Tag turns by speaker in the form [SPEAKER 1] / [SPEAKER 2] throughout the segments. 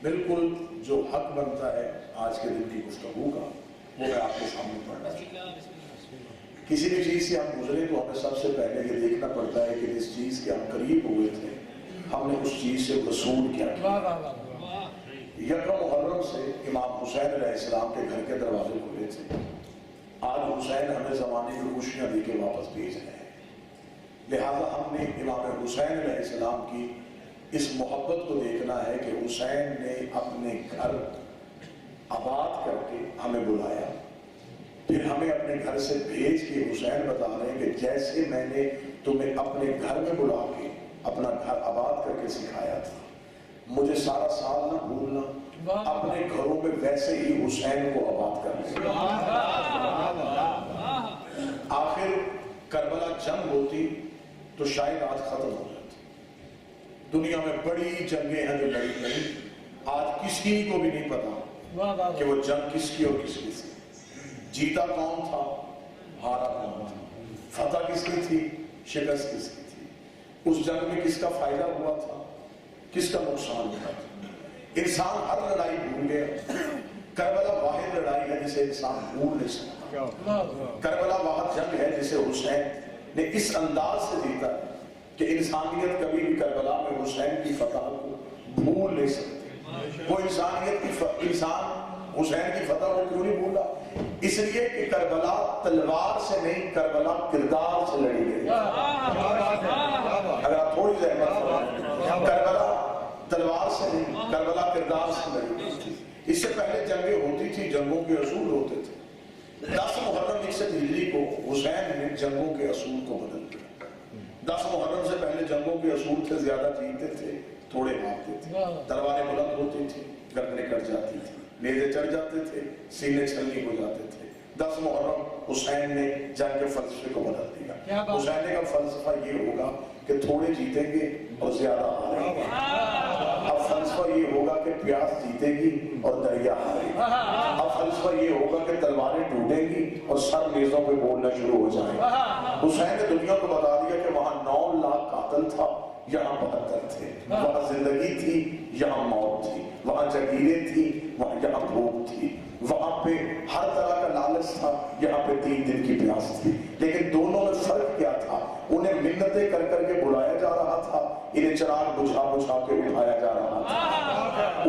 [SPEAKER 1] بالکل جو حق بنتا ہے آج کے دن کی گفتگو کا وہ میں آپ کے سامنے پڑھنا چاہتا ہوں۔ کسی بھی چیز سے ہم گزرے تو ہمیں سب سے پہلے یہ دیکھنا پڑتا ہے کہ جس چیز کے ہم قریب ہوئے تھے ہم نے اس چیز سے وصول کیا کیا۔ یکم محرم سے امام حسین علیہ السلام کے گھر کے دروازے کھلے تھے۔ آج حسین ہمیں زمانے کی خوشیاں دے کے واپس بھیج رہے ہیں، لہذا ہم نے امام حسین علیہ السلام کی اس محبت کو دیکھنا ہے کہ حسین نے اپنے گھر آباد کر کے ہمیں بلایا، پھر ہمیں اپنے گھر سے بھیج کے حسین بتا رہے ہیں کہ جیسے میں نے تمہیں اپنے گھر میں بلا کے اپنا گھر آباد کر کے سکھایا تھا، مجھے سارا سال نہ بھولنا، اپنے گھروں میں ویسے ہی حسین کو آباد کرنے۔ آخر کربلا جنگ ہوتی تو شاید آج ختم ہو جاتی۔ دنیا میں بڑی جنگیں ہیں جو لڑی نہیں، آج کسی کو بھی نہیں پتا کہ وہ جنگ کس کی اور کس کی تھی، جیتا کون تھا، ہارا کون تھا، فتح کس کی تھی، شکست کس کی تھی، اس جنگ میں کس کا فائدہ ہوا تھا، کس کا نقصان ہوا تھا۔ انسان ہر لڑائی بھول گیا۔ کربلا واحد لڑائی ہے جسے انسان بھول نہیں سکتا۔ کربلا واحد جنگ ہے جسے حسین نے اس انداز سے جیتا کہ انسانیت کبھی بھی کربلا میں حسین کی فتح کو بھول نہیں سکتی۔ وہ انسان حسین کی فتح کو کیوں نہیں بھولا؟ اس لیے کہ کربلا تلوار سے نہیں، کربلا کردار سے لڑی گئی۔ اگر آپ تھوڑی زحمت کربلا تلوار سے نہیں، کربلا کردار سے لڑی گئی۔ اس سے پہلے جنگیں ہوتی تھی، جنگوں کے اصول ہوتے تھے۔ 10 محرم 61 ہجری کو حسین نے جنگوں کے اصول کو بدل دیا۔ 10 محرم سے پہلے جنگوں کے اصول تھے، زیادہ جیتتے تھے، تھوڑے مارتے تھے، تلواریں بلند ہوتی تھی، گردنیں کٹ جاتی تھی، نیزے چڑھ جاتے تھے، سینے چھلنی ہو جاتے تھے۔ 10 محرم حسین نے جنگ کے فلسفے کو بدل دیا۔ حسین کا فلسفہ یہ ہوگا کہ تھوڑے جیتیں گے اور زیادہ ہاریں گے۔ اب فلسفہ یہ ہوگا کہ پیاس جیتے گی اور دریا ہارے گی۔ اب فلسفہ یہ ہوگا کہ تلواریں ٹوٹیں گی اور سر نیزوں پہ بولنا شروع ہو جائیں گے۔ حسین نے دنیا کو بتا دیا کہ وہاں 9 لاکھ قاتل تھا، یہاں 72 تھے۔ وہاں زندگی تھی، یہاں موت تھی۔ وہاں جگیریں تھی، وہاں یہاں بھوک تھی۔ وہاں پہ ہر طرح کا لالچ تھا، یہاں پہ 3 دن کی پیاس تھی۔ لیکن دونوں میں فرق کیا تھا؟ انہیں منتیں کر کر کے بلایا جا رہا تھا، انہیں چراغ بجھا بجھا کے اٹھایا جا رہا تھا۔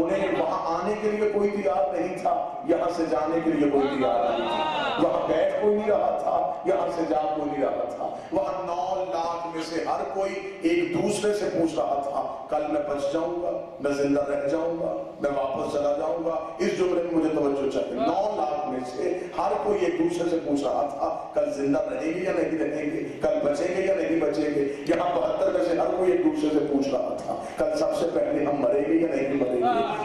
[SPEAKER 1] انہیں وہاں آنے کے لیے کوئی تیار نہیں تھا، یہاں سے جانے کے لیے کوئی تیار نہیں تھا۔ وہاں بیٹھ کوئی نہیں رہا تھا، یہاں سے جا کوئی نہیں رہا تھا۔ وہاں 9 لاکھ میں سے ہر کوئی ایک دوسرے سے پوچھ رہا تھا کل میں بچ جاؤں گا، میں زندہ رہ جاؤں گا، میں واپس چلا جاؤں گا۔ اس جملے میں مجھے توجہ چاہیے۔ 9 لاکھ میں سے ہر کوئی ایک دوسرے سے پوچھ رہا تھا کل زندہ رہیں گے یا نہیں رہیں گے، کل بچیں گے یا نہیں بچیں گے۔ یہاں 72 میں سے ہر کوئی ایک دوسرے سے پوچھ رہا تھا کل سب سے پہلے ہم مریں گے یا نہیں مریں گے،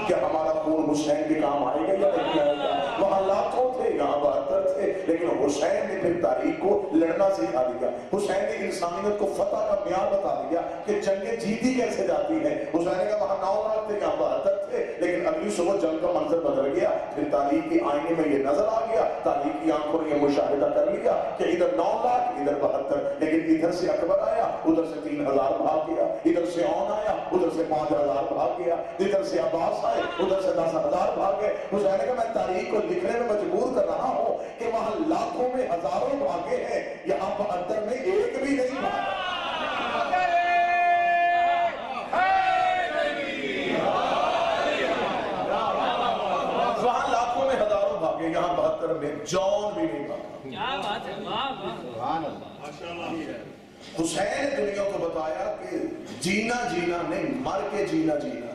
[SPEAKER 1] کیا ہمارا خون حسین کے کام آئے گا یا نہیں آئے گا۔ وہاں لاکھوں تھے، یہاں 72 تھے، لیکن حسین نے پھر تاریخ کو لڑنا سکھا دیا۔ حسین نے انسانیت کو فتح کا معیار بتا دیا کہ جنگیں جیتی کیسے جاتی ہیں۔ حسین نے کہا وہاں 9 لاکھ تھے، یہاں 72 تھے، لیکن اگلی صبح جنگ کا منظر بدل گیا۔ پھر تاریخ کے آئینے میں یہ نظر آ گیا، تاریخ کی آنکھوں نے یہ مشاہدہ کر لیا کہ ادھر 9 لاکھ ادھر 72، لیکن ادھر سے اکبر آیا، ادھر سے 3000 بھاگ گیا، ادھر سے اون آیا، ادھر سے 5000 بھاگ گیا، ادھر سے عباس آئے، ادھر سے 10,000 بھاگ گئے۔ حسین نے کہا میں تاریخ کو لکھنے میں مجبور کر رہا ہوں کہ وہاں لاکھوں میں ہزاروں بھاگے ہیں، یہاں 72 میں ایک بھی نہیں بھاگا۔ وہاں لاکھوں میں ہزاروں بھاگے، یہاں 72 میں جون بھی نہیں بھاگا۔ کیا بات ہے، سبحان اللہ۔ حسین نے دنیا کو بتایا کہ جینا جینا نہیں، مر کے جینا جینا۔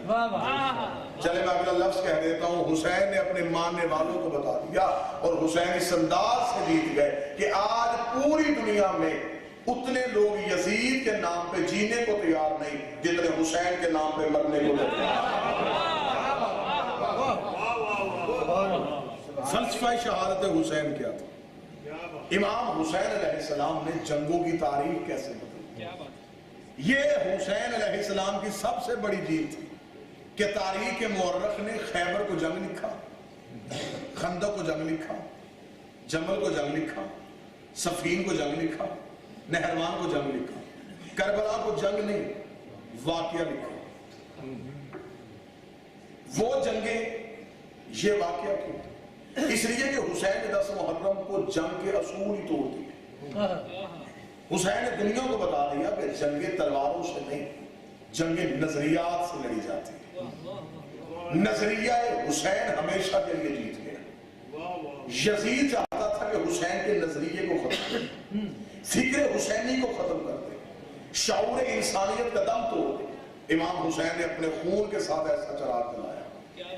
[SPEAKER 1] چلے میں اگلا لفظ کہہ دیتا ہوں، حسین نے اپنے ماننے والوں کو بتا دیا اور حسین اس انداز سے جیت گئے کہ آج پوری دنیا میں اتنے لوگ یزید کے نام پہ جینے کو تیار نہیں جتنے حسین کے نام پہ مرنے کو تیار۔ فلسفہ شہادت حسین کیا تھا؟ امام حسین علیہ السلام نے جنگوں کی تاریخ کیسے بدلی؟ یہ حسین علیہ السلام کی سب سے بڑی جیت تھی کہ تاریخ مورخ نے خیبر کو جنگ لکھا، خندق کو جنگ لکھا، جمل کو جنگ لکھا، صفین کو جنگ لکھا، نہروان کو جنگ لکھا، کربلا کو جنگ نہیں واقعہ لکھا۔ وہ جنگیں یہ واقعہ کیوں؟ اس لیے کہ حسین نے 10 محرم کو جنگ کے اصول ہی توڑ دیے. حسین نے دنیا کو بتا دیا کہ جنگیں تلواروں سے نہیں، جنگیں نظریات سے لڑی جاتی ہیں. نظریہ حسین ہمیشہ کے لیے جیت گیا. یزید چاہتا تھا کہ حسین کے نظریے کو ختم کر دے، فکر حسینی کو ختم کر دے، شعور انسانیت کا دم توڑ دے. امام حسین نے اپنے خون کے ساتھ ایسا چراغ جلایا.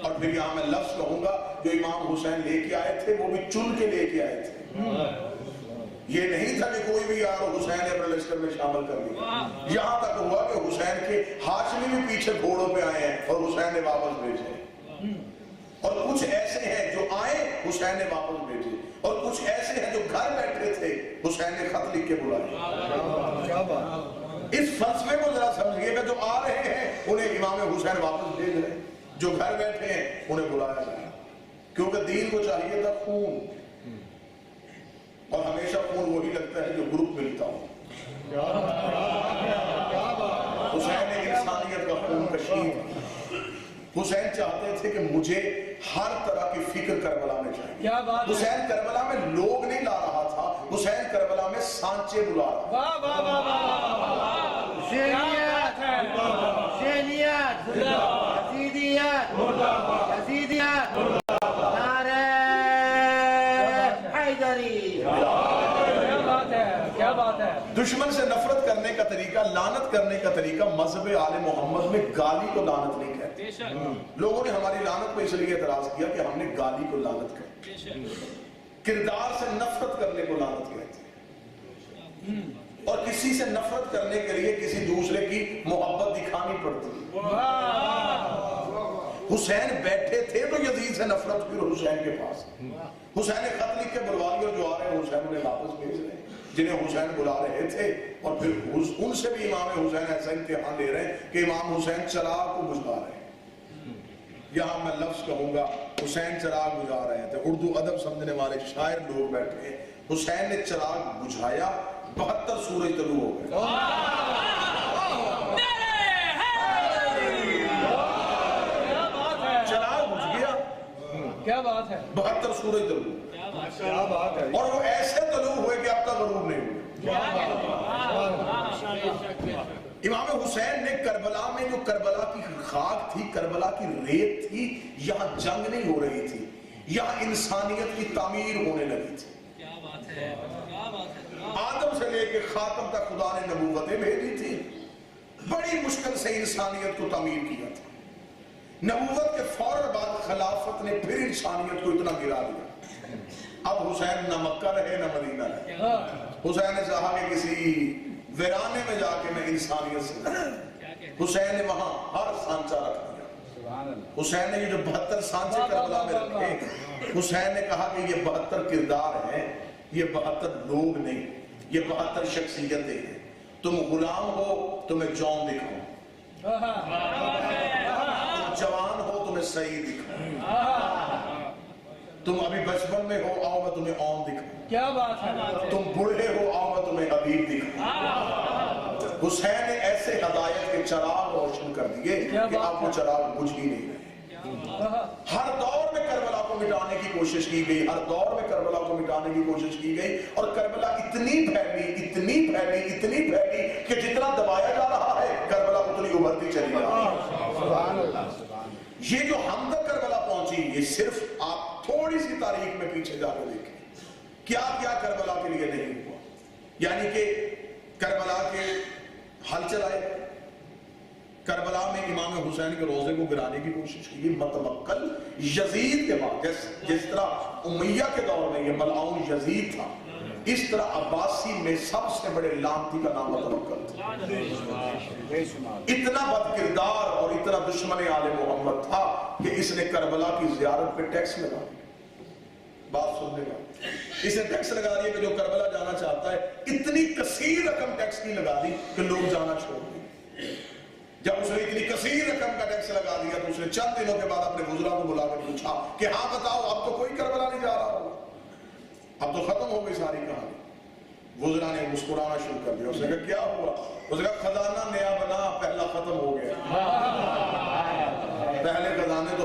[SPEAKER 1] اور پھر یہاں میں لفظ کہوں گا جو امام حسین لے کے آئے تھے وہ بھی چن کے لے کے آئے تھے. یہ نہیں تھا کہ کوئی بھی یار حسین نے اپنے لشکر میں شامل کر دیا. یہاں تک ہوا کہ حسین کے ہاشمی بھی پیچھے گھوڑوں پہ آئے ہیں اور حسین نے واپس بھیجے. اور کچھ ایسے ہیں جو آئے حسین نے واپس بھیجے، اور کچھ ایسے ہیں جو گھر بیٹھے تھے حسین نے خط لکھ کے بلائے. اس فلسفے کو ذرا سمجھیے گا، جو آ رہے ہیں انہیں امام حسین واپس بھیج رہے ہیں، جو گھر بیٹھے ہیں انہیں بلایا جائے. کیونکہ دین کو چاہیے تھا خون، اور ہمیشہ خون وہی لگتا ہے جو گروپ ملتا ہو. حسین نے انسانیت کا خون کشید. حسین چاہتے تھے کہ مجھے ہر طرح کی فکر کربلا میں چاہیے. حسین کربلا میں لوگ نہیں لا رہا تھا، حسین کربلا میں سانچے بلا رہا تھا. دشمن سے نفرت کرنے کا طریقہ، لعنت کرنے کا طریقہ مذہب آل محمد میں گالی کو لعنت نہیں کہتے. لوگوں نے ہماری لعنت کو اس لیے اعتراض کیا کہ ہم نے گالی کو لعنت کہا. کردار سے نفرت کرنے کو لعنت کہتے ہیں. اور کسی سے نفرت کرنے کے لیے کسی دوسرے کی محبت دکھانی پڑتی ہے. حسین بیٹھے تھے تو یزید سے نفرت پھر حسین کے پاس. حسین نے خط لکھ کے بلوا لیا، جو آ رہے ہیں حسین انہیں واپس بھیج رہے ہیں جنہیں حسین بلا رہے تھے. اور پھر ان سے بھی امام حسین ایسا امتحان لے رہے ہیں کہ امام حسین چراغ کو بجھا رہے ہیں. یہاں میں لفظ کہوں گا، حسین چراغ بجھا رہے ہیں. تو اردو ادب سمجھنے والے شاعر لوگ بیٹھے ہیں. حسین نے چراغ بجھایا، 72 سورج طلوع ہو گئے. چراغ بجھ گیا،
[SPEAKER 2] کیا بات ہے،
[SPEAKER 1] 72 سورج طلوع. اور وہ ایسے طلوع ہوئے کہ اب تک غروب نہیں ہوئے. امام حسین نے کربلا میں، جو کربلا کی خاک تھی، کربلا کی ریت تھی، یہاں جنگ نہیں ہو رہی تھی، یہاں انسانیت کی تعمیر ہونے لگی تھی. آدم سے لے کے خاتم تک خدا نے نبوتیں بھیجی تھی. بڑی مشکل سے انسانیت کو تعمیر کیا تھا. نبوت کے فوراً بعد خلافت نے پھر انسانیت کو اتنا گرا دیا. اب حسین نہ مکہ رہے نہ مدینہ رہے. حسین نے چاہا کہ کسی ویرانے میں جا کے میں انسانیت سے کروں. حسین نے وہاں ہر سانچہ رکھ دیا. حسین نے یہ جو 72 سانچے کربلا میں رکھے، حسین نے کہا کہ یہ 72 کردار ہیں، یہ 72 لوگ نہیں، یہ 72 شخصیتیں ہیں. تم غلام ہو تمہیں جون دکھاؤں، تم جوان ہو تمہیں سعید دکھاؤں، تم ابھی بچپن میں ہو آؤ میں تمہیں اون دکھاؤں،
[SPEAKER 2] کیا بات ہے،
[SPEAKER 1] تم بوڑھے ہو آؤ میں تمہیں حبیب دکھاؤں. حسین نے ایسے ہدایت کے چراغ روشن کر دیے کہ اب وہ چراغ بجھ ہی نہیں رہے. ہر دور میں کربلا کو مٹانے کی کوشش کی گئی، ہر دور میں کربلا کو مٹانے کی کوشش کی گئی. اور کربلا اتنی پھیلی کہ جتنا دبایا جا رہا ہے کربلا اتنی ابھرتی چلی جا رہی ہے. یہ جو ہم تک کربلا پہنچی، یہ صرف آپ تھوڑی سی تاریخ میں پیچھے جا کے دیکھیں کیا کیا کربلا کے لیے نہیں ہوا. یعنی کہ کربلا کے حل چلائے، کربلا میں امام حسین کے روزے کو گرانے کی کوشش کی. متمکن یزید کے بعد جس طرح امیہ کے دور میں یہ ملعون یزید تھا، اس طرح عباسی میں سب سے بڑے لعنتی کا نام متمکن تھا. اتنا بد کردار اور اتنا دشمن آل محمد تھا کہ اس نے کربلا کی زیارت پہ ٹیکس لگا دیا. بات سننے کا، اس نے ٹیکس لگا دیا کہ جو کربلا جانا چاہتا ہے، اتنی کثیر رقم ٹیکس کی لگا دی کہ لوگ جانا چھوڑ دیں. جب اس نے اتنی کثیر رقم کا ٹیکس لگا دیا تو اس نے چند دنوں کے بعد اپنے وزراء کو بلا کر پوچھا کہ ہاں بتاؤ اب تو کوئی کربلا نہیں جا رہا ہوگا، اب تو ختم ہو گئی ساری کہانی. وزراء نے مسکرانا شروع کر دیا. اس نے کہا کیا ہوا؟ اس نے کہا خزانہ نیا بنا، پہلا ختم ہو گیا. پہلے خزانے تو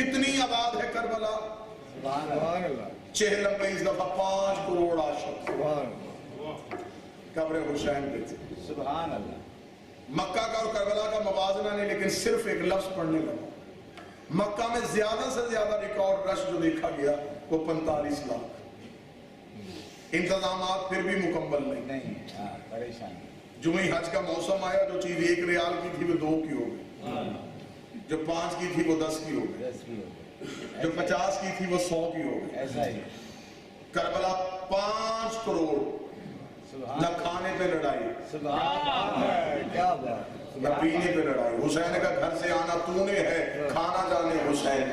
[SPEAKER 1] کتنی آباد ہے کربلا؟
[SPEAKER 2] سبحان اللہ
[SPEAKER 1] 46 دفعہ 5 کروڑ عاشق
[SPEAKER 2] سبحان
[SPEAKER 1] قبر حسین پہ تھے.
[SPEAKER 2] سبحان اللہ
[SPEAKER 1] مکہ کا اور کربلا کا موازنہ نہیں، لیکن صرف ایک لفظ پڑھنے لگا. مکہ میں زیادہ سے زیادہ ریکارڈ رش جو دیکھا گیا وہ 45 لاکھ. انتظامات پھر بھی مکمل نہیں.
[SPEAKER 2] پریشان.
[SPEAKER 1] جو ہی حج کا موسم آیا جو چیز 1 ریال کی تھی وہ 2 کی ہو گئی، جو 5 کی تھی وہ 10 کی ہو گئی، جو 50 کی تھی وہ 100 کی ہو گئی.
[SPEAKER 2] ایسا ہی
[SPEAKER 1] کربلا 5 کروڑ. نہ کھانے پہ لڑائی،
[SPEAKER 2] کیا بات.
[SPEAKER 1] نہ پینے پہ لڑائی. حسین کا گھر سے آنا تو نے ہے، کھانا جانے حسین.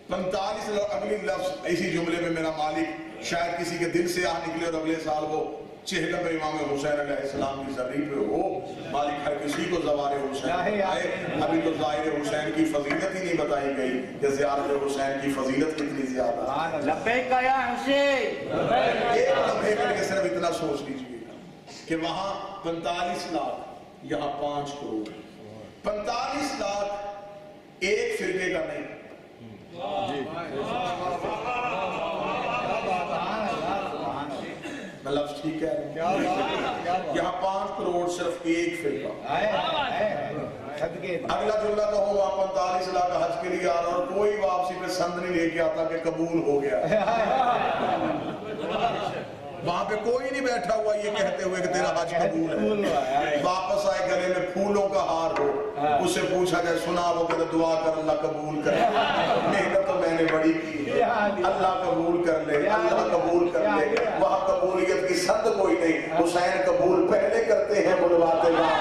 [SPEAKER 1] 45 اگلی لفظ اسی جملے میں میرا مالک شاید کسی کے دل سے آ نکلے اور اگلے سال وہ چہلم امام حسین علیہ السلام کی زرعی پہ ہو. مالک ہر کسی کو زوار حسین آئے. ابھی تو ظاہر حسین کی فضیلت ہی نہیں بتائی گئی کہ زیارت حسین کی فضیلت کتنی زیادہ.
[SPEAKER 3] لبیک یا حسین.
[SPEAKER 1] ایک لمحے کے لیے صرف اتنا سوچ لیجیے کہ وہاں 45 لاکھ یہاں 5 کروڑ. 45 لاکھ ایک فرقے کا نہیں. میں لفظ ٹھیک ہے. یہاں 5 کروڑ صرف ایک فرقہ. اگلا جملہ کہو وہاں 45 لاکھ حج کے لیے آ رہا اور کوئی واپسی پہ سند نہیں لے کے آتا کہ قبول ہو گیا. وہاں پہ کوئی نہیں بیٹھا ہوا یہ کہتے ہوئے کہ تیرا حج قبول ہے. واپس آئے گلے میں پھولوں کا ہار ہو، اس سے پوچھا جائے سنا وہ کہ دعا کر اللہ قبول کر. محنت تو میں نے بڑی کی ہے، اللہ قبول کر لے، اللہ قبول کر لے. وہاں قبولیت کی سند کوئی نہیں. حسین قبول پہلے کرتے ہیں بلواتے ہیں.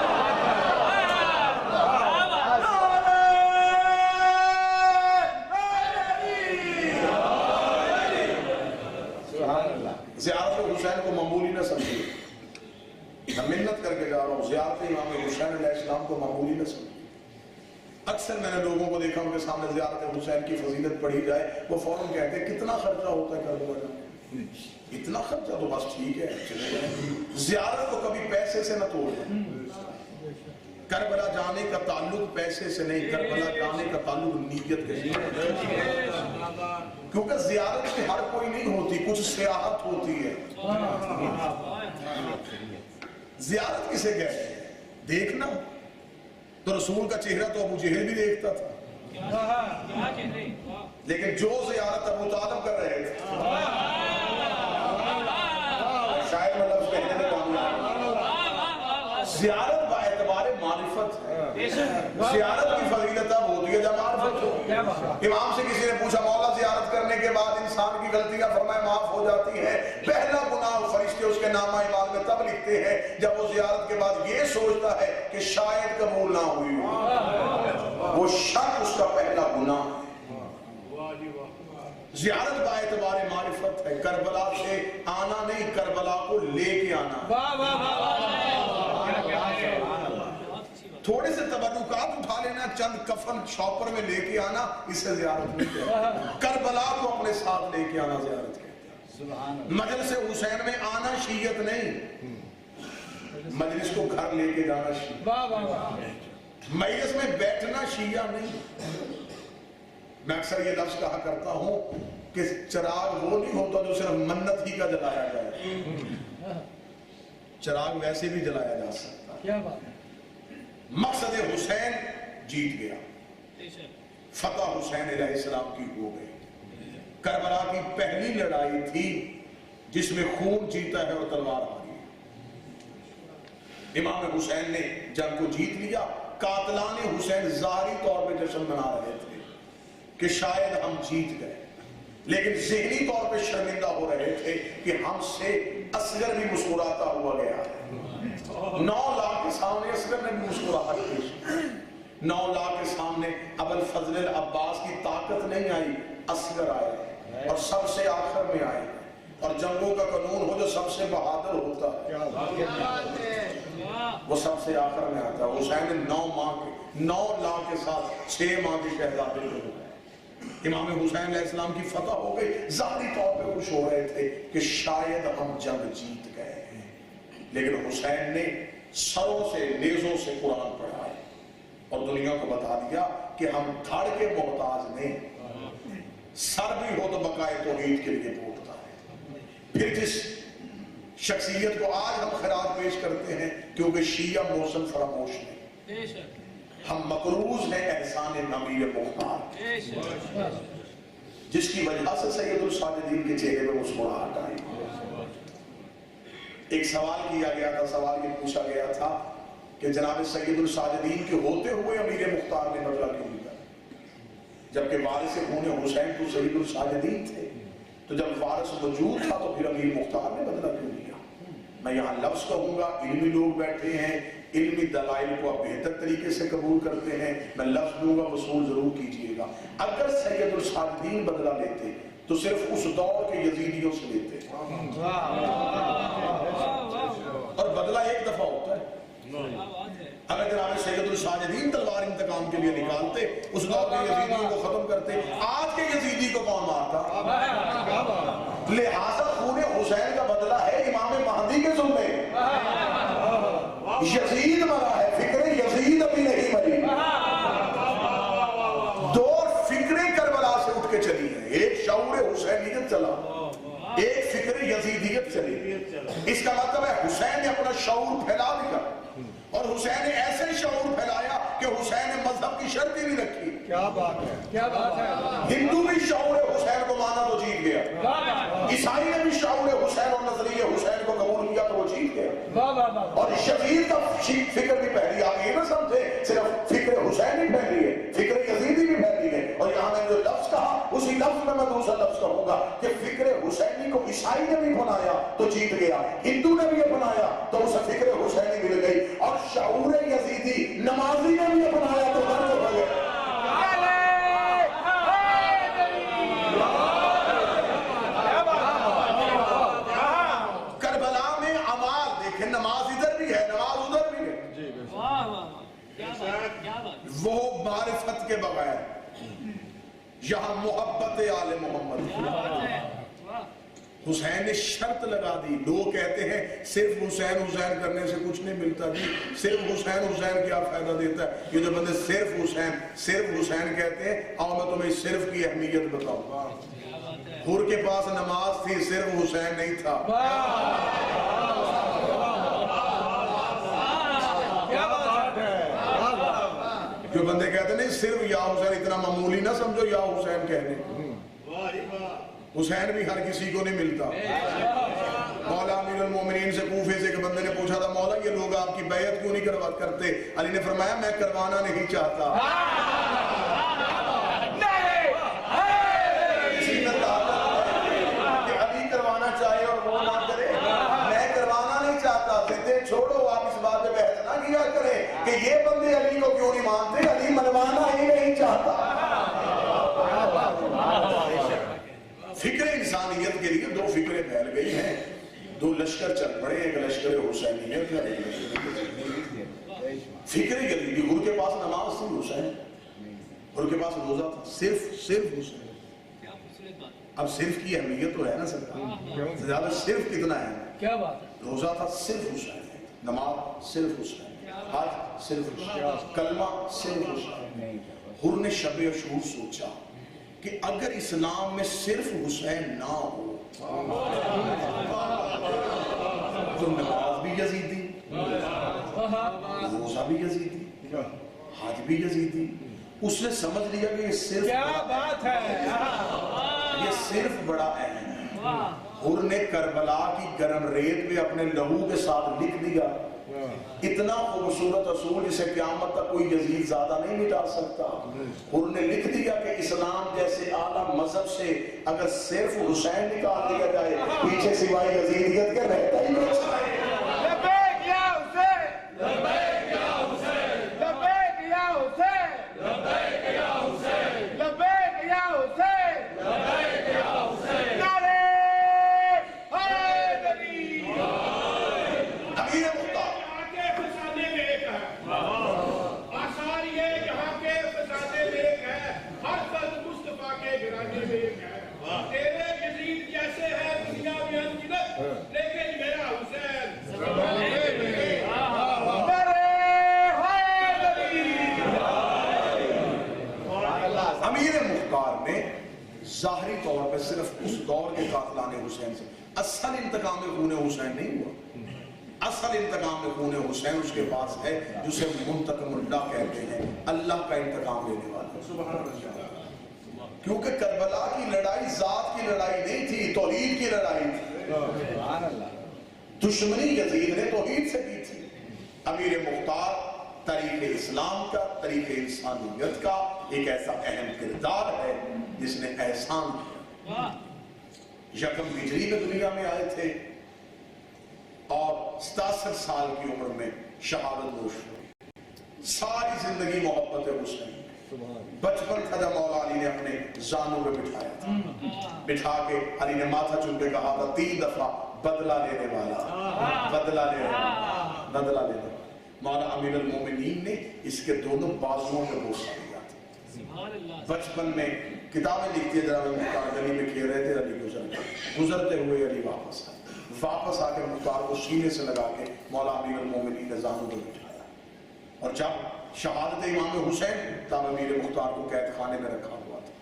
[SPEAKER 1] زیارت حسین کو معمولی نہ سمجھیے. میں منت کر کے جا رہا ہوں، زیارت امام حسین علیہ السلام کو معمولی نہ سمجھیے. اکثر میں نے لوگوں کو دیکھا ان کے سامنے زیارت حسین کی فضیلت پڑھی جائے وہ فوراً کہتے ہیں کتنا خرچہ ہوتا ہے کربلا میں. اتنا خرچہ تو بس ٹھیک ہے. زیارت کو کبھی پیسے سے نہ توڑیں. کربلا جانے کا تعلق پیسے سے نہیں، کربلا جانے کا تعلق نیت کے ساتھ. کیونکہ زیارت میں ہر کوئی نہیں ہوتی، کچھ سیاحت ہوتی ہے. زیارت کسے کہتے ہیں؟ دیکھنا. تو رسول کا چہرہ تو ابو جہل بھی دیکھتا تھا، لیکن جو زیارت ابو طالب کر رہے تھے شاید میں لفظ کہنے میں کامیاب. زیارت با اعتبار معرفت ہے. زیارت کی فضیلت اب ہوتی ہے جب معرفت ہو. امام سے کسی نے پوچھا مولا زیارت کرنے کے بعد انسان کی غلطیاں فرمائے معاف ہو جاتی ہے. پہلا گناہ فرشتے اس کے نامہ اعمال میں تب لکھتے ہیں جب وہ زیارت کے بعد یہ سوچتا ہے کہ شاید قبول نہ ہوئی ہو. وہ شک اس کا پہلا گناہ. زیارت با اعتبار معرفت ہے. کربلا سے آنا نہیں، کربلا کو لے کے آنا. تھوڑے سے تبرکات اٹھا لینا، چند کفن شاپر میں لے کے آنا، اس سے زیارت نہیں کہتے. کربلا کو اپنے ساتھ لے کے آنا زیارت کہتے. مجلس حسین میں آنا شیعت نہیں، مجلس کو گھر لے کے جانا شیعت. مجلس میں بیٹھنا شیعہ نہیں. میں اکثر یہ لفظ کہا کرتا ہوں کہ چراغ وہ نہیں ہوتا جو صرف منت ہی کا جلایا جائے. چراغ ویسے بھی جلایا جا سکتا ہے. مقصد حسین جیت گیا. فتح حسین علیہ السلام کی ہو گئی. کربلا کی پہلی لڑائی تھی جس میں خون جیتا ہے اور تلوار ہاری. امام حسین نے جنگ کو جیت لیا. قاتلان حسین ظاہری طور پہ جشن منا رہے تھے کہ شاید ہم جیت گئے، لیکن ذہنی طور پہ شرمندہ ہو رہے تھے کہ ہم سے اصغر بھی مسکراتا ہوا گیا. 9 لاکھ کے سامنے اصغر نے بھی مسکراہٹ پیش کی. 9 لاکھ کے سامنے ابو الفضل العباس کی طاقت نہیں آئی، اصغر آئے اور سب سے آخر میں آئے. اور جنگوں کا قانون ہو جو سب سے بہادر ہوتا ہے وہ سب سے آخر میں آتا ہے. حسین نے 9 لاکھ کے ساتھ 6 ماہ کے شہزادے کو ہو گئے. امام حسین علیہ السلام کی فتح ہو گئی. ظاہری طور پہ خوش ہو رہے تھے کہ شاید ہم جنگ جیت گئے ہیں، لیکن حسین نے سروں سے نیزوں سے قرآن پڑھا. اور دنیا کو بتا دیا کہ ہم دھڑ کے محتاج نہیں، سر بھی ہو تو بقائے توحید کے لیے پھوٹتا ہے۔ پھر جس شخصیت کو آج ہم خراج پیش کرتے ہیں کیونکہ شیعہ موسم فراموش نہیں، ہم مقروض ہیں احسان امیر مختار، جس کی وجہ سے سید الساجدین کے چہرے میں مسکراہٹ آئی۔ ایک سوال کیا گیا تھا، سوال یہ پوچھا گیا تھا کہ جناب سید الساجدین کے ہوتے ہوئے امیر مختار نے بدلہ کیوں لیا، جبکہ وارث خون حسین تو سید الساجدین تھے، تو جب وارث موجود تھا تو پھر امیر مختار نے بدلہ کیوں لیا؟ میں یہاں لفظ کہوں گا، علمی لوگ بیٹھے ہیں، علمی دلائل کو آپ بہتر طریقے سے قبول کرتے ہیں، میں لفظ دوں گا وصول ضرور کیجئے گا۔ اگر سید الساجدین بدلہ لیتے تو صرف اس دور کے یزیدیوں سے لیتے، اور بدلہ ایک دفعہ ہوتا ہے۔ اگر جناب سید الساجدین تلوار انتقام کے لیے نکالتے، اس دور کے یزیدیوں کو ختم کرتے، آج کے یزیدی کو کون مارتا؟ لہذا خون حسین کا بدلہ ہے امام مہدی کے ذمے۔ یزید مرا ہے، فکر یزید ابھی نہیں مری۔ دو فکریں کربلا سے اٹھ کے چلی ہیں، ایک شعور حسینیت چلا، ایک فکر یزیدیت چلی۔ اس کا مطلب ہے حسین نے اپنا شعور پھیلا دیا، اور حسین نے ایسے شعور پھیلایا کہ حسین نے مذہب کی شرط ہی نہیں رکھی۔
[SPEAKER 2] کیا بات ہے، کیا بات ہے۔
[SPEAKER 1] ہندو بھی شعور حسین کو مانا تو جیت گیا، عیسائی نے بھی شعور حسین اور نظریہ حسین کو قبول کیا تو وہ جیت گیا، اور شفیع کا فکر بھی پہلی، آپ یہ نہ سمجھے صرف فکر حسین ہی پہلی ہے، فکر یزیدی بھی پہلی ہے۔ اور یہاں میں جو لفظ کہا اسی لفظ میں دوسرا لفظ کہوں گا کہ فکر حسینی کو عیسائی نے بھی اپنایا تو جیت گیا، ہندو نے بھی اپنایا تو اسے فکر حسینی مل گئی، اور شعور یزیدی نمازی نے بھی اپنایا تو غرق ہو گیا۔ کربلا میں عمال دیکھیں، نماز ادھر بھی ہے، نماز ادھر بھی ہے، وہ معرفت کے بغیر، یہاں محبت آل محمد۔ حسین نے شرط لگا دی، لوگ کہتے ہیں صرف حسین حسین کرنے سے کچھ نہیں ملتا جی، صرف حسین حسین کیا فائدہ دیتا ہے؟ یہ جو بندے صرف حسین کہتے ہیں، آؤ میں تمہیں صرف کی اہمیت بتاؤں۔ حر کے پاس نماز تھی، صرف حسین نہیں تھا۔ جو بندے کہتے ہیں نہیں صرف یا حسین، اتنا معمولی نہ سمجھو یا حسین کہنے، حسین بھی ہر کسی کو نہیں ملتا۔ مولا امیر المومنین سے کوفے سے ایک بندے نے پوچھا تھا، مولا یہ لوگ آپ کی بیعت کیوں نہیں کرتے؟ علی نے فرمایا میں کروانا نہیں چاہتا۔ اسی میں طاقت ہے کہ علی کروانا چاہے اور وہ نہ کرے، میں کروانا نہیں چاہتا۔ ضدیں چھوڑو، آپ اس بات پہ بحث نہ کیا کریں کہ یہ بندے علی کو کیوں نہیں مانتے، علی منوانا ہی نہیں چاہتا۔ فکر انسانیت کے لیے دو فکریں پھیل گئی ہیں، دو لشکر چل پڑے، ایک لشکر حسینیت ہے، ایک لشکر فکر یزیدی۔ حر کے پاس نماز تھی، حسین حر کے پاس روزہ تھا، صرف حسین۔ اب صرف کی اہمیت تو ہے نا سرکار، زیادہ صرف کتنا ہے؟ کیا بات؟ روزہ تھا صرف حسین، نماز صرف حسین، حج صرف حسین، کلمہ صرف حسین۔ حر نے شب عاشور سوچا کہ اگر اسلام میں صرف حسین نہ ہو تو نماز بھی یزیدی، روزہ بھی یزیدی، حج بھی یزیدی۔ اس نے سمجھ لیا کہ یہ صرف، کیا بات ہے، یہ صرف بڑا اہم ہے۔ حر نے کربلا کی گرم ریت پہ اپنے لہو کے ساتھ لکھ دیا، اتنا خوبصورت اصول جسے قیامت تک کوئی یزید زیادہ نہیں مٹا سکتا۔ حر نے لکھ دیا کہ اسلام جیسے اعلیٰ مذہب سے اگر صرف حسین نکال دیا جائے، پیچھے سوائے یزیدیت کے رہتا ہی کچھ نہیں۔
[SPEAKER 4] لبیک یا حسین، لبیک یا حسین، لبیک یا حسین، لبیک یا حسین، لبیک یا حسین، لبیک یا حسین، نعرہ حیدری۔
[SPEAKER 1] امیر مختار
[SPEAKER 4] تیرے یزید جیسے ہے دنیا میں انگنت، لیکن میرا حسین
[SPEAKER 1] ظاہری طور پہ صرف اس دور کے قاتلان حسین سے، اصل انتقام خون حسین نہیں ہوا۔ اصل انتقام خون حسین اس کے پاس ہے جسے منتقم اللہ کہتے ہیں، اللہ کا انتقام لینے والا۔ سبحان اللہ۔ کیونکہ کربلا کی لڑائی ذات کی لڑائی نہیں تھی، توحید کی لڑائی تھی۔
[SPEAKER 2] سبحان اللہ۔
[SPEAKER 1] دشمنی یزید نے توحید سے کی تھی۔ امیر مختار تاریخ اسلام کا، تاریخ انسانیت کا ایک ایسا اہم کردار ہے جس نے احسان کیا۔ یکم ہجری میں دنیا میں آئے تھے اور 67 سال کی عمر میں شہادت نوش ہوئی۔ ساری زندگی محبت حسین، بچپن تھا جب مولا علی نے اپنے زانوں پہ بٹھایا تھا، بٹھا کے علی نے ماتھا چوم کے کہا تھا 3 دفعہ بدلہ لینے والا، بدلہ لینے والا، بدلہ لینے والا۔ مولا امیر المومنین نے اس کے دونوں بازوؤں میں بوسہ دیا تھا۔ بچپن میں کتابیں لکھتی ہے جناب مختار گلی میں کھیل رہے تھے، علی گزرتے ہوئے علی واپس آ کے مختار کو سینے سے لگا کے مولا امیر المومنین نے زانوں پہ بٹھایا، اور جب شہادت امام حسین تب امیر مختار کو قید خانے میں رکھا ہوا تھا۔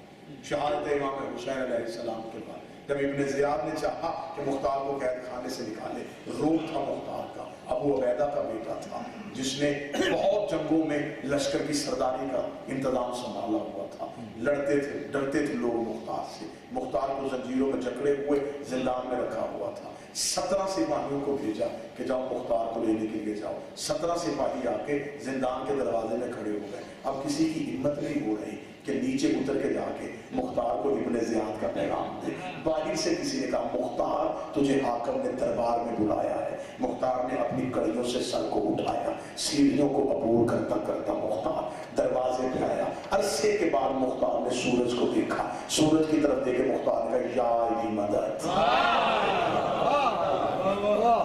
[SPEAKER 1] شہادت امام حسین علیہ السلام کے بعد جب ابن زیاد نے چاہا کہ مختار کو قید خانے سے نکالے، روپ تھا مختار کا، ابو عبیدہ کا بیٹا تھا جس نے بہت جنگوں میں لشکر کی سرداری کا انتظام سنبھالا ہوا تھا، لڑتے تھے، ڈرتے تھے لوگ مختار سے۔ مختار کو زنجیروں میں جکڑے ہوئے زندان میں رکھا ہوا تھا۔ 17 سپاہیوں کو بھیجا کہ جاؤ مختار کو لینے کے لیے جاؤ۔ 17 سپاہی آ کے زندان کے دروازے میں کھڑے ہو گئے۔ اب کسی کی ہمت نہیں ہو رہی کہ نیچے اتر کے جا کے مختار کو ابن زیاد کا پیغام دے۔ باہر سے کسی نے کہا مختار تجھے حاکم نے دربار میں بلایا ہے۔ مختار نے اپنی کڑیوں سے سر کو اٹھایا، سیڑھیوں کو عبور کرتا کرتا مختار دروازے پہ آیا۔ عرصے کے بعد مختار نے سورج کو دیکھا، سورج کی طرف دیکھے مختار نے کہا یا علی مدد۔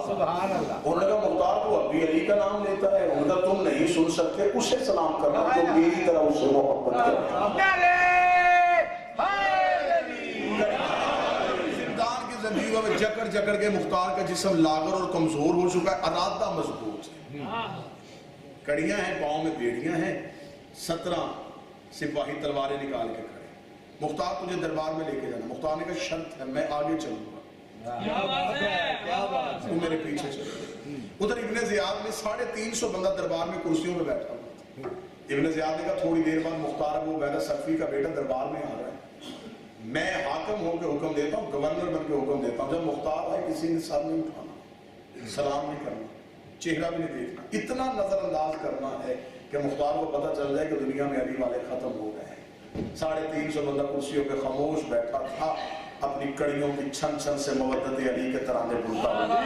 [SPEAKER 2] سبحان اللہ۔
[SPEAKER 1] انہوں نے کہا مختار کو اب بھی علی کا نام لیتا ہے، انہوں نے کہا تم نہیں سن سکتے، اسے سلام کرنا جو میری طرح اسے محبت کرنا۔ زندان کی زنجیروں میں جکڑ جکڑ کے مختار کا جسم لاغر اور کمزور ہو چکا ہے، ارادہ مضبوط ہے، کڑیاں ہیں، پاؤں میں بیڑیاں ہیں، 17 سپاہی تلواریں نکال کے کھڑے۔ مختار تجھے دربار میں لے کے جانا۔ مختار نے کہا شرط ہے، میں آگے چلوں گا، تم میرے پیچھے چلو۔ ادھر ابن زیاد میں 350 بندہ دربار میں کرسیوں پہ بیٹھا ہوا تھا۔ ابن زیاد نے کہا تھوڑی دیر بعد مختار ابو عبیدہ صفی کا بیٹا دربار میں آ رہا ہے، میں حاکم ہو کے حکم دیتا ہوں، گورنر بن کے حکم دیتا ہوں، جب مختار آئے کسی نے سر نہیں اٹھانا، سلام نہیں کرنا، چہرہ بھی نہیں دیکھنا، اتنا نظر انداز کرنا ہے کہ مختار کو پتہ چل جائے کہ دنیا میں علی والے ختم ہو گئے ہیں۔ 350 بندہ کرسیوں پہ خاموش بیٹھا تھا، اپنی کڑیوں کی چھن چھن سے مودت علی کے ترانے بولتا ہوا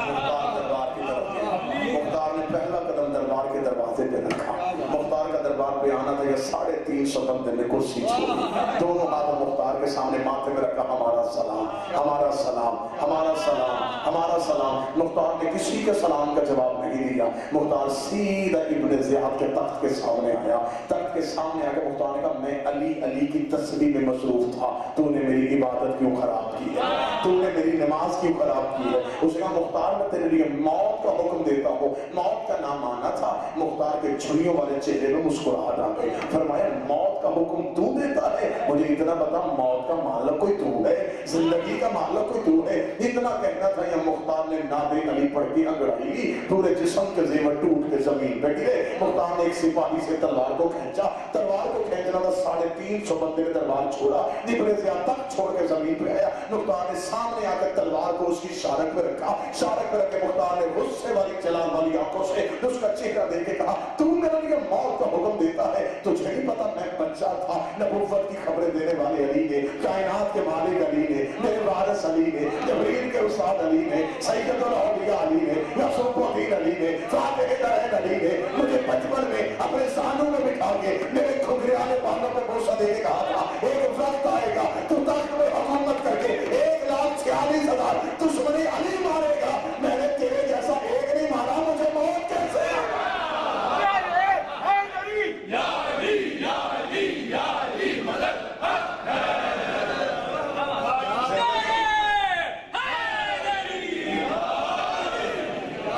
[SPEAKER 1] مختار دربار کی طرف گیا۔ مختار نے پہلا قدم دربار کے دروازے پہ رکھا۔ مختار کا دربار پہ آنا تھا، یہ 350 بندے نے کرسی چھوڑی، دونوں ہاتھ مختار کے سامنے ماتھے میں رکھا، ہمارا سلام، ہمارا سلام، ہمارا سلام، ہمارا سلام۔ مختار نے کسی کے سلام کا جواب نہیں دیا۔ مختار سیدھا ابن زیاد کے تخت کے سامنے آیا، تخت کے سامنے آ کے مختار نے کہا میں علی کی تسبیح میں مصروف تھا، تو نے میری عبادت کیوں خراب کی ہے، تو نے میری نماز کیوں خراب کی ہے؟ اس کا مختار میں تیرے لیے موت کا حکم دیتا ہوں۔ موت کا نام آنا تھا، مختار کے چھریوں والے چہرے میں مسکراہٹ آ گئی۔ فرمایا موت کا حکم تو دیتا ہے؟ مجھے اتنا بتا موت کا مالک کوئی تو ہے، زندگی کا مالک کوئی تو ہے؟ اتنا کہنا تھا یا مختار نے ناد علی پڑھ کے انگڑائی، پورے جسم کے زیور ٹوٹ کے زمین پہ گرے۔ مختار نے ایک سپاہی سے تلوار کو کھینچا، تلوار کو کھینچنا تھا، 350 بندے نے تلوار چھوڑا، ابن زیاد تک چھوڑ کے زمین پہ آیا۔ مختار نے سامنے آ کر تلوار کو اس کی شارک پہ رکھا، شارک پہ رکھ کے مختار نے غصے والی جلال والی آنکھوں سے اس کا چہرہ دیکھ کے کہا تو میرے لیے موت کا حکم دیتا ہے؟ تجھے نہیں پتا میں بچہ تھا، نبوت کی خبریں دینے والے علی نے، کائنات کے مالک علی نے، میرے وارث علی نے، جبریل کے استاد علی نے، سید الاولیاء علی نے، یوسف الدین علی نے، فاتح درین علی نے مجھے بچپن میں اپنے سانوں میں بٹھا کے میرے کھگریالے بالوں پہ بوسہ دے کے کہا تھا ایک وقت آئے گا تو تخت میں حکومت کر کے 1,46,000 دشمنی علی مارے گا۔ میں نے تیرے جیسا ایک نہیں مارا، مجھے موت کیسے؟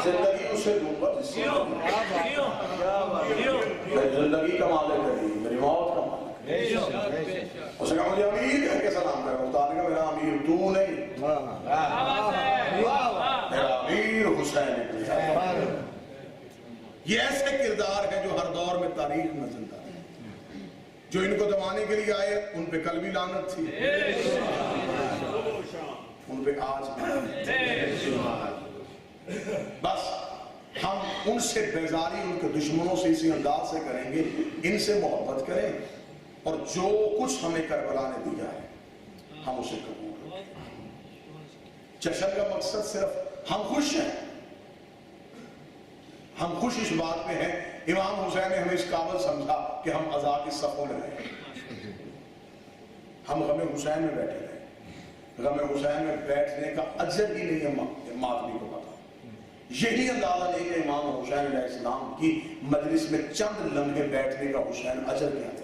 [SPEAKER 1] زندگی اسے دوں گا جس سے زندگی کا مالک ہے، میری موت کا مالک ہے۔ اسے کہا مجھے امیر کہہ کے سلام تو نہیں، میرا امیر حسین ابن علی۔ یہ ایسے کردار ہیں جو ہر دور میں تاریخ میں زندہ ہے، جو ان کو دبانے کے لیے آئے ان پہ کل بھی لعنت تھی، ان پہ آج بھی لعنت تھی۔ بس ہم ان سے بیزاری ان کے دشمنوں سے اسی انداز سے کریں گے، ان سے محبت کریں اور جو کچھ ہمیں کربلا نے دیا ہے ہم اسے قبول کریں۔ جشن کا مقصد صرف ہم خوش ہیں، ہم خوش اس بات میں ہیں امام حسین نے ہمیں اس قابل سمجھا کہ ہم عزا کی صفوں میں رہیں، ہم غم حسین میں بیٹھے رہیں۔ غم حسین میں بیٹھنے کا اجر ہی نہیں ہے ماتمی کو پتا، یہی اندازہ نہیں کہ امام حسین علیہ السلام کی مجلس میں چند لمحے بیٹھنے کا حسین اجر کیا تھا۔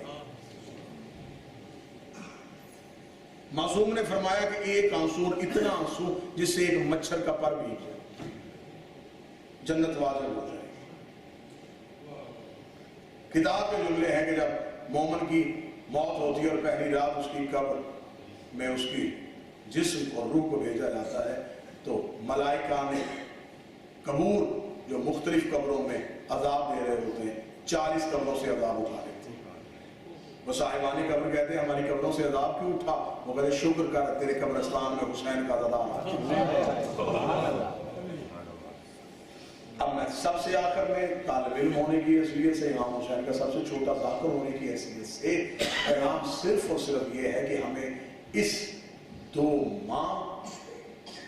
[SPEAKER 1] معصوم نے فرمایا کہ ایک آنسو اتنا آنسو جس سے ایک مچھر کا پر بھی جنت واضح ہو جائے۔ کتاب کے جملے ہیں کہ جب مومن کی موت ہوتی ہے اور پہلی رات اس کی قبر میں اس کی جسم اور روح کو بھیجا جاتا ہے تو ملائکہ نے قبور جو مختلف قبروں میں عذاب دے رہے ہوتے ہیں 40 قبروں سے عذاب اٹھا لیتے ہیں۔ وہ صاحبانی قبر کہتے ہیں ہماری قبروں سے عذاب کیوں اٹھا؟ وہ کہتے شکر کر تیرے قبرستان میں حسین کا عذاب آ۔ اب میں سب سے آخر میں طالب علم ہونے کی حیثیت سے، امام حسین کا سب سے چھوٹا ذاکر ہونے کی حیثیت سے پیغام صرف اور صرف یہ ہے کہ ہمیں اس 2 ماہ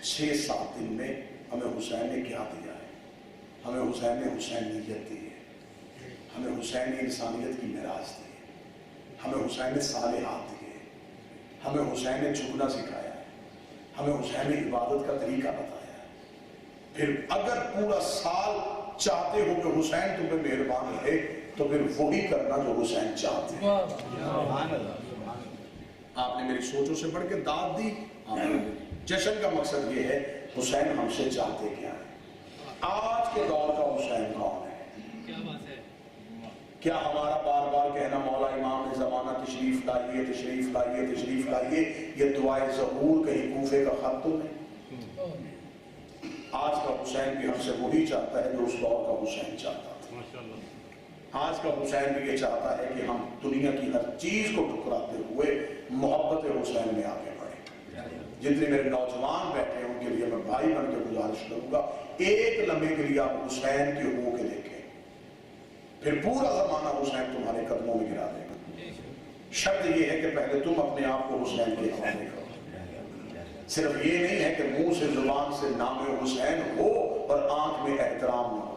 [SPEAKER 1] 6-7 دن میں ہمیں حسین نے کیا دیا ہے۔ ہمیں حسین نے حسینیت دی ہے، ہمیں حسین نے انسانیت کی معراج دی ہے، ہمیں حسین نے صالحات دیے، ہمیں حسین نے جھکنا سکھایا ہے، ہمیں حسین نے عبادت کا طریقہ بتایا ہے۔ پھر اگر پورا سال چاہتے ہو کہ حسین تم پہ مہربان رہے تو پھر وہی کرنا جو حسین چاہتے ہیں۔ آپ نے میری سوچوں سے بڑھ کے داد دی۔ جشن کا مقصد یہ ہے حسین ہم سے چاہتے کیا ہے، آج کے دور کا حسین کون ہے؟ کیا ہمارا بار بار کہنا مولا امام زمانہ تشریف لائیے تشریف لائیے تشریف لائیے یہ دعائے ظہور کہیں کوفے کا خط تو نہیں؟ آج کا حسین بھی ہم سے وہی چاہتا ہے جو اس دور کا حسین چاہتا تھا۔ آج کا حسین بھی یہ چاہتا ہے کہ ہم دنیا کی ہر چیز کو ٹکراتے ہوئے محبت حسین میں آگے بڑھیں۔ جتنے میرے نوجوان بیٹھے ہیں ان کے لیے میں بھائی بن کے گزارش کروں گا ایک لمحے کے لیے آپ حسین کے ہو کے دیکھیں، پھر پورا زمانہ حسین تمہارے قدموں میں گرا دے گا۔ شرط یہ ہے کہ پہلے تم اپنے آپ کو حسین کے حوالے کرو۔ صرف یہ نہیں ہے کہ منہ سے زبان سے نام حسین ہو اور آنکھ میں احترام نہ ہو۔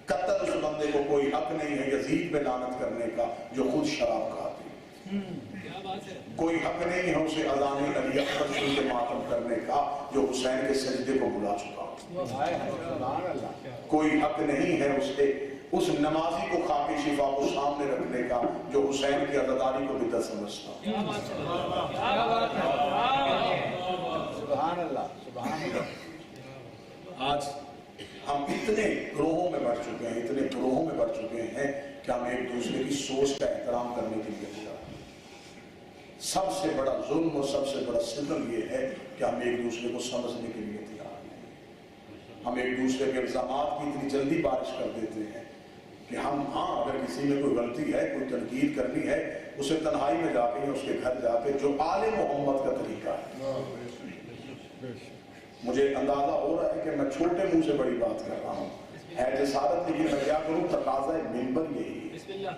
[SPEAKER 1] قطعاً اس بندے کو کوئی حق نہیں ہے یزید پہ لعنت کرنے کا جو خود شراب کھاتی، کوئی حق نہیں ہے اسے اذان علی اکبر سن کے ماتم کرنے کا جو حسین کے سجدے کو بلا چکا، کوئی حق نہیں ہے اسے اس نمازی کو خاک شفا کو سامنے رکھنے کا جو حسین کی عزاداری کو بدعت سمجھتا۔
[SPEAKER 2] سبحان اللہ سبحان اللہ۔
[SPEAKER 1] آج ہم اتنے گروہوں میں بڑھ چکے ہیں، اتنے گروہوں میں بڑھ چکے ہیں کہ ہم ایک دوسرے کی سوچ کا احترام کرنے کے لیے تیار ہیں۔ سب سے بڑا ظلم اور سب سے بڑا ستم یہ ہے کہ ہم ایک دوسرے کو سمجھنے کے لیے تیار ہیں۔ ہم ایک دوسرے کے الزامات کی اتنی جلدی بارش کر دیتے ہیں کہ ہم اگر کسی میں کوئی غلطی ہے کوئی تنقید کرنی ہے اسے تنہائی میں جا کے اس کے گھر جا کے جو آل محمد کا طریقہ ہے۔ مجھے اندازہ ہو رہا ہے کہ میں چھوٹے منہ سے بڑی بات کر رہا ہوں، ہے جسارت، لیکن میں کیا کروں، تقاضا ممبر یہی ہے،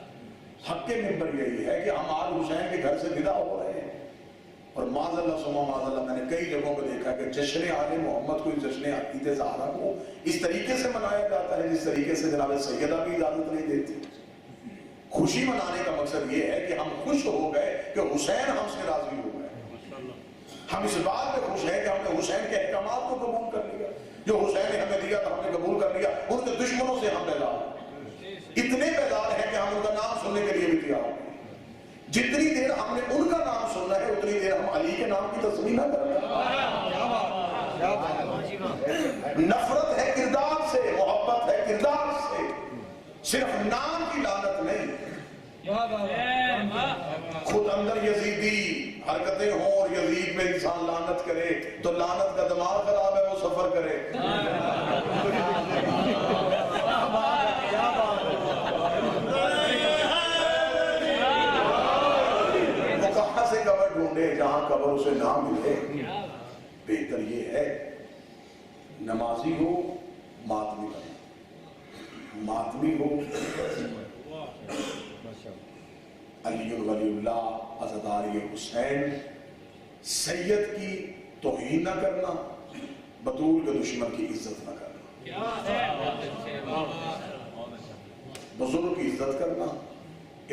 [SPEAKER 1] حق کے ممبر یہی ہے کہ ہم آل حسین کے گھر سے ودا ہو رہے ہیں۔ اور معاذ اللہ سما معاذ اللہ میں نے کئی جگہوں پہ دیکھا کہ جشن آل محمد کو جشن عقیدت زہرا کو اس طریقے سے منایا جاتا ہے جس طریقے سے جناب سیدہ بھی اجازت نہیں دیتی۔ خوشی منانے کا مقصد یہ ہے کہ ہم خوش ہو گئے کہ حسین ہم سے راضی ہو گئے، ہم اس بات پہ خوش ہیں کہ ہم نے حسین کے احکامات کو قبول کر لیا، جو حسین نے ہمیں دیا تو ہم نے قبول کر لیا۔ ان کے دشمنوں سے ہم بیدار ہیں، اتنے بیدار ہیں کہ ہم ان کا نام سننے کے لیے بھی تیار ہیں۔ جتنی دیر ہم نے ان کا نام سننا ہے اتنی دیر ہم علی کے نام کی تسبیح نہ کریں۔ نفرت ہے کردار سے، محبت ہے کردار سے، صرف نام کی لعنت نہیں۔ خود اندر یزیدی حرکتیں ہوں اور یزید میں انسان لعنت کرے تو لعنت کا دماغ خراب ہے، وہ سفر کرے۔ وہ کہاں سے قبر ڈھونڈے جہاں قبر اسے نہ ملے؟ بہتر یہ ہے نمازی ہو ماتمی بنے، ماتمی ہو علی ولی اللہ عزاداری حسین سید کی توہین نہ کرنا، بطول کے دشمن کی عزت نہ کرنا، بزرگ کی عزت کرنا۔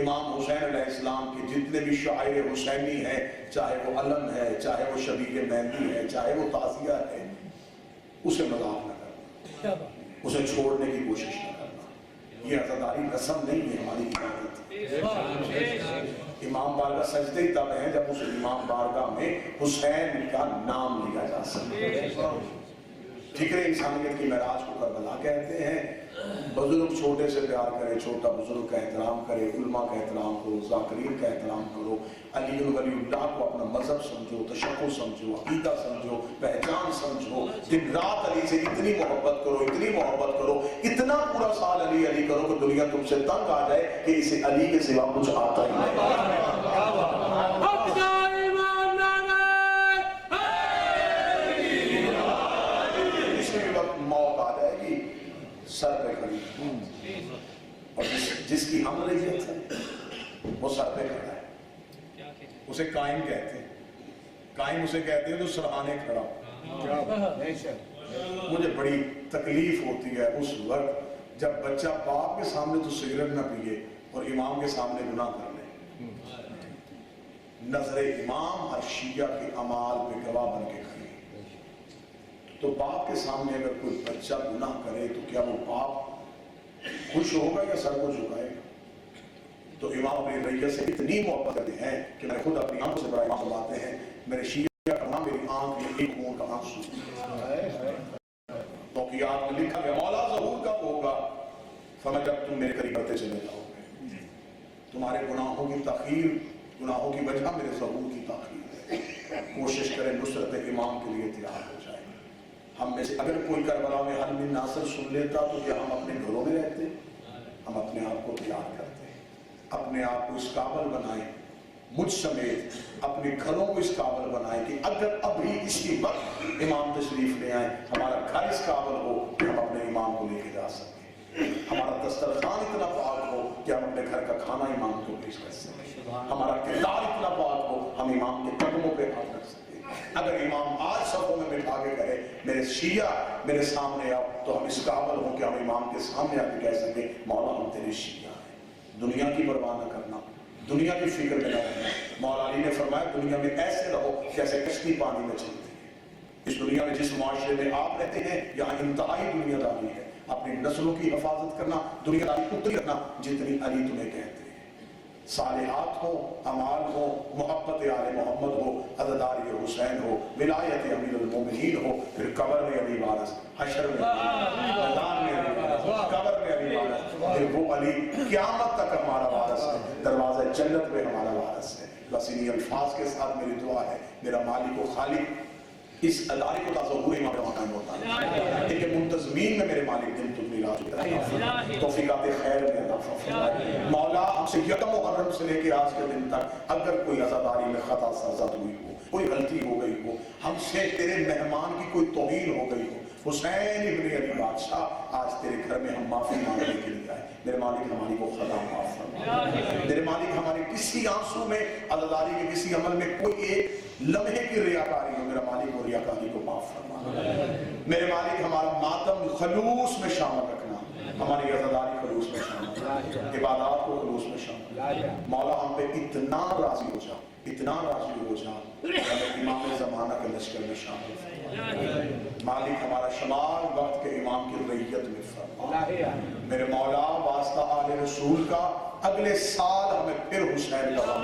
[SPEAKER 1] امام حسین علیہ السلام کی جتنے بھی شاعر حسینی ہیں، چاہے وہ علم ہے، چاہے وہ شبیہ مہندی ہے، چاہے وہ تعزیہ ہے، اسے مذاق نہ کرنا، اسے چھوڑنے کی کوشش نہ کرنا۔ یہ عزاداری رسم نہیں ہے، ہماری عبادت۔ امام بارگاہ سجدے ہی تب ہیں جب اس امام بارگاہ میں حسین کا نام لیا جا سکے۔ فکر انسانیت کی معراج کو کربلا کہتے ہیں۔ بزرگ چھوٹے سے پیار کرے، چھوٹا بزرگ کا احترام کرے، علماء کا احترام کرو، ذاکرین کا احترام کرو، علی ولی اللہ کو اپنا مذہب سمجھو، تشیع سمجھو، عقیدہ سمجھو، پہچان سمجھو، دن رات علی سے اتنی محبت کرو، اتنی محبت کرو، اتنا پورا سال علی علی کرو کہ دنیا تم سے تنگ آ جائے کہ اسے علی کے سوا کچھ آتا ہی نہیں۔ سر پہ کھڑی اور جس کی ہم ریت ہے وہ سر پہ کھڑا ہے، اسے قائم کہتے ہیں۔ قائم اسے کہتے ہیں جو سرحانے کھڑا ہو۔ مجھے بڑی تکلیف ہوتی ہے اس وقت جب بچہ باپ کے سامنے تو سگریٹ نہ پیے اور امام کے سامنے گناہ کر لے۔ نظر امام ہر شیعہ کے اعمال پہ گواہ بن کے کھڑی، تو باپ کے سامنے اگر کوئی بچہ گناہ کرے تو کیا وہ باپ خوش ہوگا یا سر کو جھکائے گا؟ تو امام اپنی ریت سے اتنی محبت کرتے ہیں کہ میں خود اپنی آنکھوں سے بڑا امام فرماتے ہیں، میرے شیعہ کا نام میری آنکھ میں ایک خون کا آنسو۔ توقیات میں لکھا گیا مولا ظہور کب ہوگا؟ فرمایا جب تم میرے قریب بڑھتے چلے جاؤ گے۔ تمہارے گناہوں کی تاخیر، گناہوں کی وجہ میرے ظہور کی تاخیر ہے۔ کوشش کریں نصرت امام کے لیے تیار ہو جائے۔ ہم میں سے اگر کوئی کربلا میں حل بن ناصر سن لیتا تو کیا ہم اپنے گھروں میں رہتے؟ ہم اپنے آپ کو تیار کرتے ہیں، اپنے آپ کو اس قابل بنائیں، مجھ سمیت اپنے گھروں کو اس قابل بنائیں کہ اگر ابھی اسی وقت امام تشریف لے آئیں، ہمارا گھر اس قابل ہو کہ ہم اپنے امام کو لے کے جا سکیں، ہمارا دسترخوان اتنا پاک ہو کہ ہم اپنے گھر کا کھانا امام کو پیش کر سکیں، ہمارا کردار اتنا پاک ہو ہم امام کے قدموں پہ ہاتھ رکھ سکیں۔ اگر امام آج صفوں میں بٹھا کے کہے میرے شیعہ میرے سامنے آؤ، تو ہم اس قابل ہوں کہ ہم امام کے سامنے آ کے کہہ سکیں مولا ہم تیرے شیعہ ہیں۔ دنیا کی پرواہ نہ کرنا، دنیا کی فکر میں نہ رہنا۔ مولا علی نے فرمایا دنیا میں ایسے رہو جیسے کشتی پانی میں چلتی ہے۔ اس دنیا میں جس معاشرے میں آپ رہتے ہیں یہاں انتہائی دنیا داری ہے۔ اپنی نسلوں کی حفاظت کرنا، دنیا داری اتنی رکھنا جتنی علی تمہیں کہتے ہیں۔ صالحات ہو، اعمال ہو، محبت آل محمد ہو، عزاداری حسین ہو، ولایت امیر المومنین ہو، پھر قبر میں علی وارث، حشر میں میدان میں علی وارث، قبر میں علی وارث، پھر وہ علی قیامت تک ہمارا وارث ہے، دروازہ جنت میں ہمارا وارث ہے۔ بس انہی الفاظ کے ساتھ میری دعا ہے میرا مالک و خالق اس ادارے کو تصور امام قائم ہوتا ہے کہ منتظمین میں میرے مالک دن تم میرا توفیقات خیر میں عطا فرمائے۔ مولا ہم سے یکم محرم سے لے کے آج کے دن تک اگر کوئی عزاداری میں خطا سرزد ہوئی ہو، کوئی غلطی ہو گئی ہو، ہم سے تیرے مہمان کی کوئی توہین ہو گئی ہو، حسین ابن علی بادشاہ آج تیرے گھر میں ہم معافی مانگنے کے لیے آئے، میرے مالک ہماری کو خطا معاف فرما۔ میرے مالک ہمارے کسی آنسو میں، عزاداری کے کسی عمل میں کوئی ایک لمحے کی ریاکاری ہو، میرا مالک وہ ریاکاری کو معاف فرما۔ میرے مالک ہمارا ماتم خلوص میں شامل رکھنا، ہماری عزاداری خلوص میں شامل، عبادات کو خلوص میں شامل۔ مولا ہم پہ اتنا راضی ہو جا، اتنا راضی ہو جا ہمیں امام زمانہ کے لشکر میں شامل فرما۔ مالک ہمارا شمار وقت کے امام کی ریت میں فرما۔ میرے مولا واسطہ آل رسول کا اگلے سال ہمیں پھر حسین کا وقت،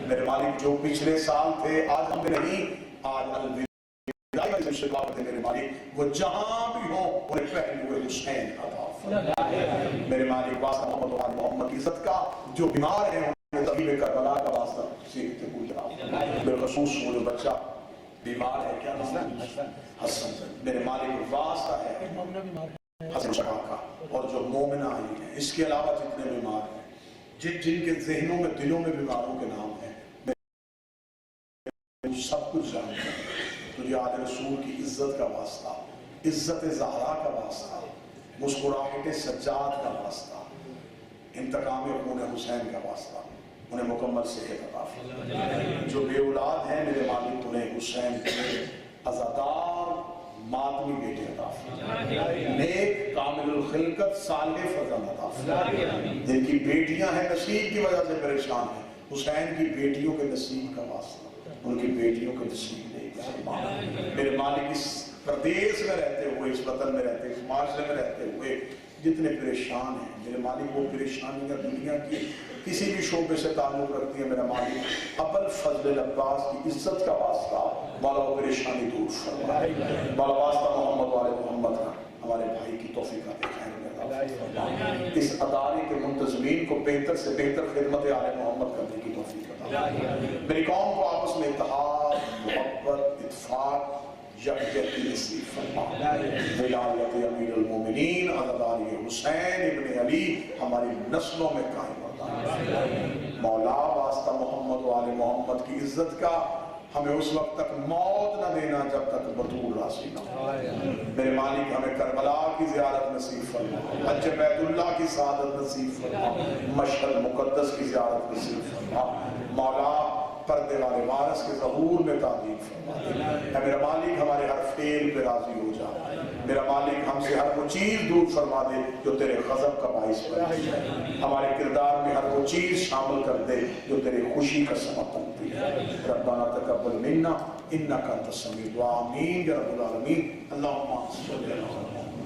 [SPEAKER 1] میرے مالک جو پچھلے سال تھے آج ہم نہیں، آج الوداعی میں شکایت ہے میرے مالک وہ جہاں بھی ہوں انہیں پہلے ہوئے حسین عطا فرما۔ میرے مالک واسطہ محمد و آل محمد کی عزت کا. جو بیمار ہیں انہیں طبیب کربلا کا واسطہ سیکھتے ہوئے بالخصوص وہ جو بچہ بیمار ہے, کیا نام ہے, حسن, میرے مالک واسطہ ہے حسن شاہ کا, اور جو مومنہ آئی ہیں, اس کے علاوہ جتنے بیمار ہیں, جن کے ذہنوں میں دلوں میں بیماروں کے نام ہیں, میں سب کچھ جانتا ہوں. تجھے آل رسول کی عزت کا واسطہ, عزت زہرا کا واسطہ, مسکراہٹ سجاد کا واسطہ, انتقام خون حسین کا واسطہ, انہیں مکمل صحت عطا فرما. جو بے اولاد ہیں میرے مالک انہیں حسین کے عزادار ماتمی بیٹے عطا فرما. نیک کامل الخلقت صالح فرزند عطا فرما. جن کی بیٹیاں ہیں نصیب کی وجہ سے پریشان ہیں, حسین کی بیٹیوں کے نصیب کا واسطہ, ان کی بیٹیوں کے نصیب دے فرما. میرے مالک اس پردیس میں رہتے ہوئے, اس وطن میں رہتے, اس معاشرے میں رہتے ہوئے جتنے پریشان ہیں میرے مالک, وہ پریشانیاں دنیا کی کسی بھی شعبے سے تعلق رکھتی ہیں, میرا مالک ابل فضل عباس کی عزت کا واسطہ مولا وہ پریشانی دور فرما. مولا واسطہ محمد والے محمد کا ہمارے بھائی کی توفیقات خیر میں فرما. اس ادارے کے منتظمین کو بہتر سے بہتر خدمت آل محمد کرنے کی توفیق عطا فرما. میری قوم کو آپس میں اتحاد, محبت, اتفاق, یکجہتی نصیب فرما. ولایت امیر المومنین عزاداری حسین ابن علی ہماری نسلوں میں قائم ہوتا ہے. مولا واسطہ محمد و آل محمد کی عزت کا ہمیں اس وقت تک موت نہ دینا جب تک بطول راضی نہ ہو. میرے مالک ہمیں کربلا کی زیارت نصیب فرما, حج بیت اللہ کی سعادت نصیب فرما, مشہد مقدس کی زیارت نصیب فرما. مولا پردے والے وارث کے ظہور میں تعظیم فرما دے. اے میرا مالک ہمارے ہر فعل پہ راضی ہو جا. میرا مالک ہم سے ہر وہ چیز دور فرما دے جو تیرے غضب کا باعث بنے. ہمارے کردار میں ہر وہ چیز شامل کر دے جو تیرے خوشی کا سبب بنتی ہے. ربنا تقبل منا انک انت السمیع الدعاء. آمین یا رب العالمین. اللہم صلی اللہ علیہ وسلم.